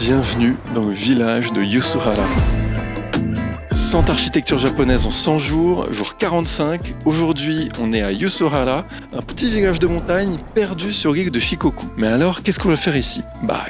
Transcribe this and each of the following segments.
Bienvenue dans le village de Yusuhara. 100 architectures japonaises en 100 jours, jour 45. Aujourd'hui, on est à Yusuhara, un petit village de montagne perdu sur l'île de Shikoku. Mais alors, qu'est-ce qu'on va faire ici?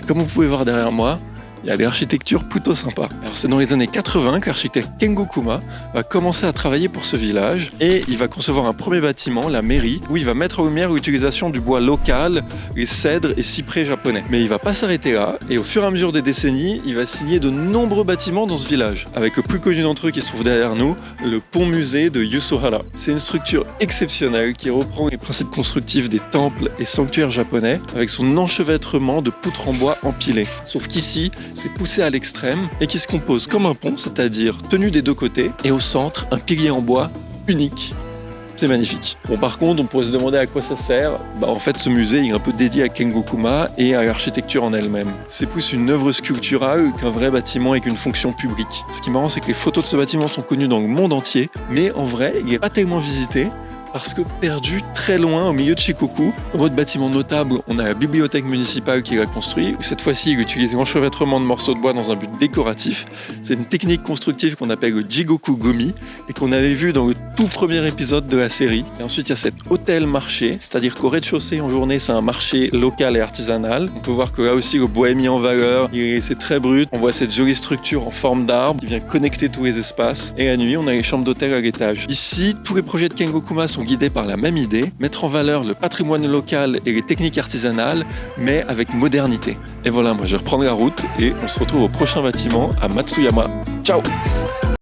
Comme vous pouvez voir derrière moi, il y a des architectures plutôt sympas. Alors c'est dans les années 80 que l'architecte Kengo Kuma va commencer à travailler pour ce village et il va concevoir un premier bâtiment, la mairie, où il va mettre en lumière l'utilisation du bois local, les cèdres et cyprès japonais. Mais il va pas s'arrêter là et au fur et à mesure des décennies, il va signer de nombreux bâtiments dans ce village. Avec le plus connu d'entre eux qui se trouve derrière nous, le pont-musée de Yusuhara. C'est une structure exceptionnelle qui reprend les principes constructifs des temples et sanctuaires japonais avec son enchevêtrement de poutres en bois empilées. Sauf qu'ici, c'est poussé à l'extrême et qui se compose comme un pont, c'est-à-dire tenu des deux côtés, et au centre, un pilier en bois unique. C'est magnifique. Bon, par contre, on pourrait se demander à quoi ça sert. En fait, ce musée est un peu dédié à Kengo Kuma et à l'architecture en elle-même. C'est plus une œuvre sculpturale qu'un vrai bâtiment avec une fonction publique. Ce qui est marrant, c'est que les photos de ce bâtiment sont connues dans le monde entier, mais en vrai, il n'est pas tellement visité. Parce que perdu très loin au milieu de Shikoku, en mode bâtiment notable, on a la bibliothèque municipale qui l'a construit, où cette fois-ci il utilise l'enchevêtrement de morceaux de bois dans un but décoratif. C'est une technique constructive qu'on appelle le Jigoku Gumi et qu'on avait vu dans le tout premier épisode de la série. Et ensuite il y a cet hôtel-marché, c'est-à-dire qu'au rez-de-chaussée en journée c'est un marché local et artisanal. On peut voir que là aussi le bois est mis en valeur, c'est très brut. On voit cette jolie structure en forme d'arbre qui vient connecter tous les espaces. Et la nuit on a les chambres d'hôtel à l'étage. Ici, tous les projets de Kengo Kuma sont guidés par la même idée, mettre en valeur le patrimoine local et les techniques artisanales, mais avec modernité. Et voilà, moi je vais reprendre la route et on se retrouve au prochain bâtiment à Matsuyama. Ciao!